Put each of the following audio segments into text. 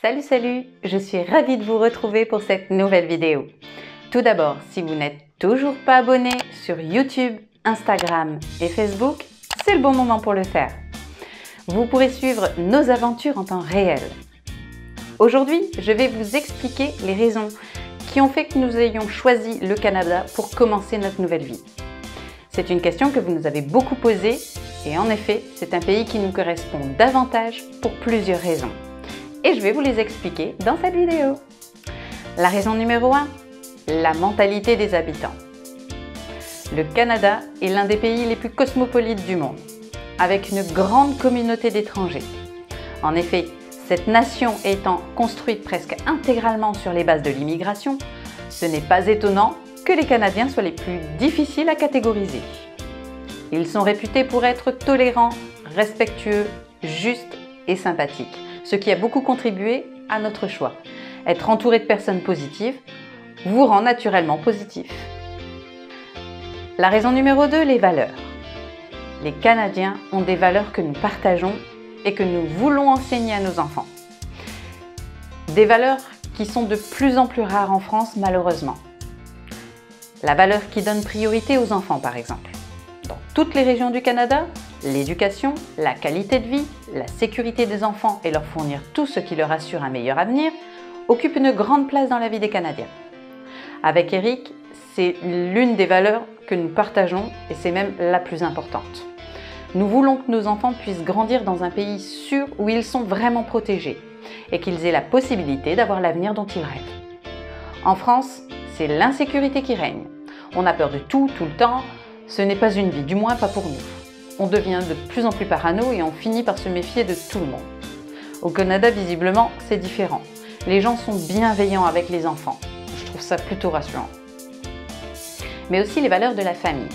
Salut, je suis ravie de vous retrouver pour cette nouvelle vidéo. Tout d'abord, si vous n'êtes toujours pas abonné sur YouTube, Instagram et Facebook, c'est le bon moment pour le faire. Vous pourrez suivre nos aventures en temps réel. Aujourd'hui, je vais vous expliquer les raisons qui ont fait que nous ayons choisi le Canada pour commencer notre nouvelle vie. C'est une question que vous nous avez beaucoup posée et en effet, c'est un pays qui nous correspond davantage pour plusieurs raisons. Et je vais vous les expliquer dans cette vidéo. La raison numéro 1, la mentalité des habitants. Le Canada est l'un des pays les plus cosmopolites du monde, avec une grande communauté d'étrangers. En effet, cette nation étant construite presque intégralement sur les bases de l'immigration, ce n'est pas étonnant que les Canadiens soient les plus difficiles à catégoriser. Ils sont réputés pour être tolérants, respectueux, justes et sympathiques, ce qui a beaucoup contribué à notre choix. Être entouré de personnes positives vous rend naturellement positif. La raison numéro 2, les valeurs. Les Canadiens ont des valeurs que nous partageons et que nous voulons enseigner à nos enfants. Des valeurs qui sont de plus en plus rares en France, malheureusement. La valeur qui donne priorité aux enfants, par exemple. Dans toutes les régions du Canada, l'éducation, la qualité de vie, la sécurité des enfants et leur fournir tout ce qui leur assure un meilleur avenir occupent une grande place dans la vie des Canadiens. Avec Eric, c'est l'une des valeurs que nous partageons et c'est même la plus importante. Nous voulons que nos enfants puissent grandir dans un pays sûr où ils sont vraiment protégés et qu'ils aient la possibilité d'avoir l'avenir dont ils rêvent. En France, c'est l'insécurité qui règne. On a peur de tout, tout le temps. Ce n'est pas une vie, du moins pas pour nous. On devient de plus en plus parano et on finit par se méfier de tout le monde. Au Canada, visiblement, c'est différent. Les gens sont bienveillants avec les enfants. Je trouve ça plutôt rassurant. Mais aussi les valeurs de la famille.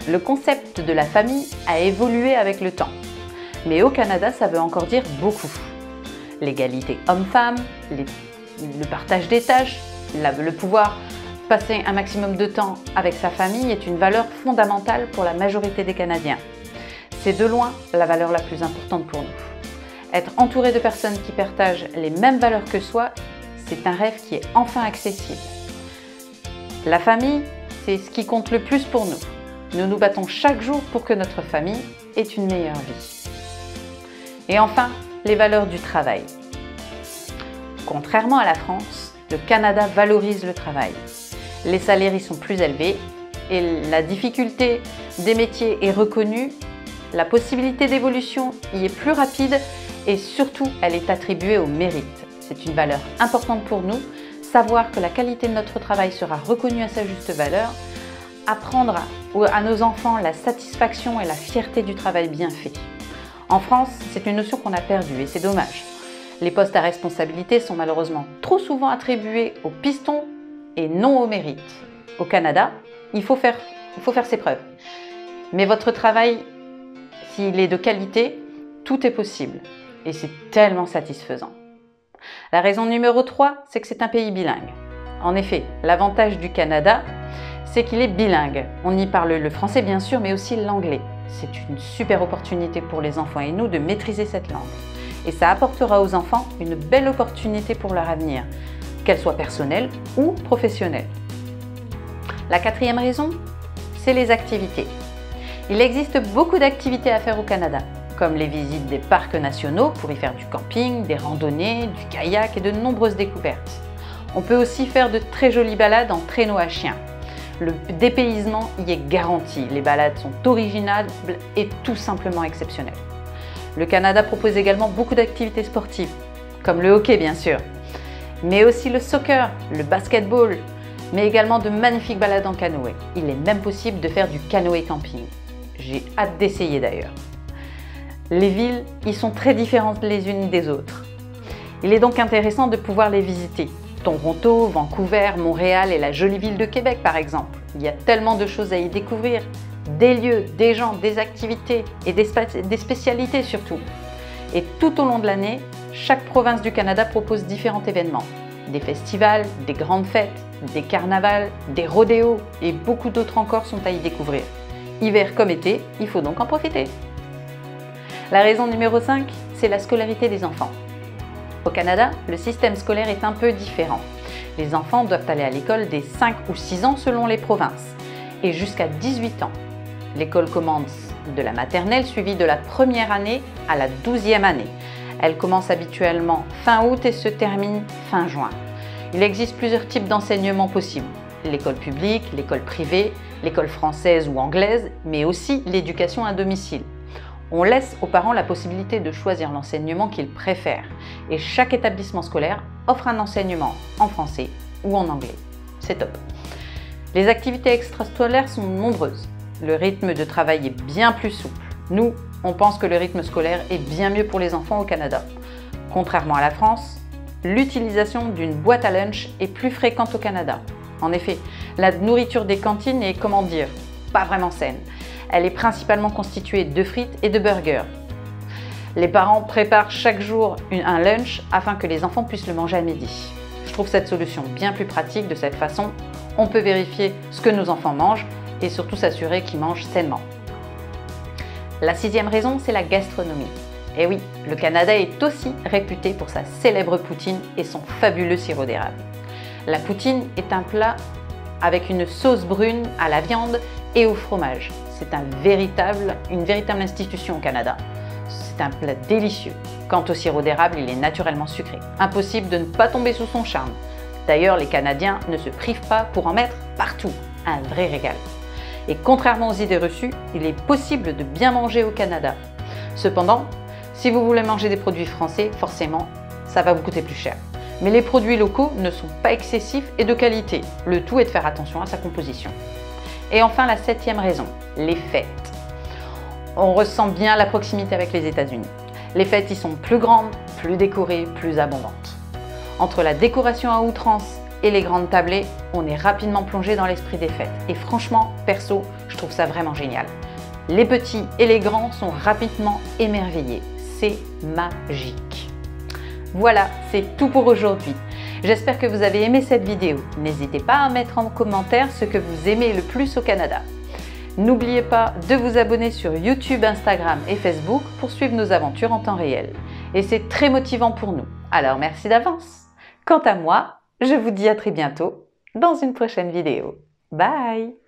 Le concept de la famille a évolué avec le temps. Mais au Canada, ça veut encore dire beaucoup. L'égalité homme-femme, le partage des tâches, le pouvoir passer un maximum de temps avec sa famille est une valeur fondamentale pour la majorité des Canadiens. C'est de loin la valeur la plus importante pour nous. Être entouré de personnes qui partagent les mêmes valeurs que soi, c'est un rêve qui est enfin accessible. La famille, c'est ce qui compte le plus pour nous. Nous nous battons chaque jour pour que notre famille ait une meilleure vie. Et enfin, les valeurs du travail. Contrairement à la France, le Canada valorise le travail. Les salaires y sont plus élevés et la difficulté des métiers est reconnue, la possibilité d'évolution y est plus rapide et surtout elle est attribuée au mérite. C'est une valeur importante pour nous, savoir que la qualité de notre travail sera reconnue à sa juste valeur, apprendre à nos enfants la satisfaction et la fierté du travail bien fait. En France, c'est une notion qu'on a perdue et c'est dommage. Les postes à responsabilité sont malheureusement trop souvent attribués aux pistons et non au mérite. Au Canada, il faut faire ses preuves. Mais votre travail, s'il est de qualité, tout est possible. Et c'est tellement satisfaisant. La raison numéro 3, c'est que c'est un pays bilingue. En effet, l'avantage du Canada, c'est qu'il est bilingue. On y parle le français bien sûr, mais aussi l'anglais. C'est une super opportunité pour les enfants et nous de maîtriser cette langue. Et ça apportera aux enfants une belle opportunité pour leur avenir, qu'elle soit personnelle ou professionnelle. La quatrième raison, c'est les activités. Il existe beaucoup d'activités à faire au Canada, comme les visites des parcs nationaux pour y faire du camping, des randonnées, du kayak et de nombreuses découvertes. On peut aussi faire de très jolies balades en traîneau à chien. Le dépaysement y est garanti, les balades sont originales et tout simplement exceptionnelles. Le Canada propose également beaucoup d'activités sportives, comme le hockey bien sûr, mais aussi le soccer, le basketball, mais également de magnifiques balades en canoë. Il est même possible de faire du canoë camping. J'ai hâte d'essayer d'ailleurs. Les villes y sont très différentes les unes des autres. Il est donc intéressant de pouvoir les visiter. Toronto, Vancouver, Montréal et la jolie ville de Québec par exemple. Il y a tellement de choses à y découvrir, des lieux, des gens, des activités et des spécialités surtout. Et tout au long de l'année, chaque province du Canada propose différents événements. Des festivals, des grandes fêtes, des carnavals, des rodéos et beaucoup d'autres encore sont à y découvrir. Hiver comme été, il faut donc en profiter. La raison numéro 5, c'est la scolarité des enfants. Au Canada, le système scolaire est un peu différent. Les enfants doivent aller à l'école dès 5 ou 6 ans selon les provinces et jusqu'à 18 ans. L'école commence de la maternelle suivie de la première année à la 12e année. Elle commence habituellement fin août et se termine fin juin. Il existe plusieurs types d'enseignement possibles. L'école publique, l'école privée, l'école française ou anglaise, mais aussi l'éducation à domicile. On laisse aux parents la possibilité de choisir l'enseignement qu'ils préfèrent et chaque établissement scolaire offre un enseignement en français ou en anglais. C'est top. Les activités extrascolaires sont nombreuses. Le rythme de travail est bien plus souple. Nous, on pense que le rythme scolaire est bien mieux pour les enfants au Canada. Contrairement à la France, l'utilisation d'une boîte à lunch est plus fréquente au Canada. En effet, la nourriture des cantines est, comment dire, pas vraiment saine. Elle est principalement constituée de frites et de burgers. Les parents préparent chaque jour un lunch afin que les enfants puissent le manger à midi. Je trouve cette solution bien plus pratique. De cette façon, on peut vérifier ce que nos enfants mangent et surtout s'assurer qu'ils mangent sainement. La 6e raison, c'est la gastronomie. Et oui, le Canada est aussi réputé pour sa célèbre poutine et son fabuleux sirop d'érable. La poutine est un plat avec une sauce brune à la viande et au fromage. C'est une véritable institution au Canada. C'est un plat délicieux. Quant au sirop d'érable, il est naturellement sucré. Impossible de ne pas tomber sous son charme. D'ailleurs, les Canadiens ne se privent pas pour en mettre partout. Un vrai régal. Et contrairement aux idées reçues, il est possible de bien manger au Canada. Cependant, si vous voulez manger des produits français, forcément, ça va vous coûter plus cher. Mais les produits locaux ne sont pas excessifs et de qualité. Le tout est de faire attention à sa composition. Et enfin, la 7e raison, les fêtes. On ressent bien la proximité avec les États-Unis. Les fêtes y sont plus grandes, plus décorées, plus abondantes. Entre la décoration à outrance et les grandes tablées, on est rapidement plongé dans l'esprit des fêtes. Et franchement, perso, je trouve ça vraiment génial. Les petits et les grands sont rapidement émerveillés. C'est magique. Voilà, c'est tout pour aujourd'hui. J'espère que vous avez aimé cette vidéo. N'hésitez pas à mettre en commentaire ce que vous aimez le plus au Canada. N'oubliez pas de vous abonner sur YouTube, Instagram et Facebook pour suivre nos aventures en temps réel. Et c'est très motivant pour nous. Alors merci d'avance. Quant à moi, je vous dis à très bientôt dans une prochaine vidéo. Bye!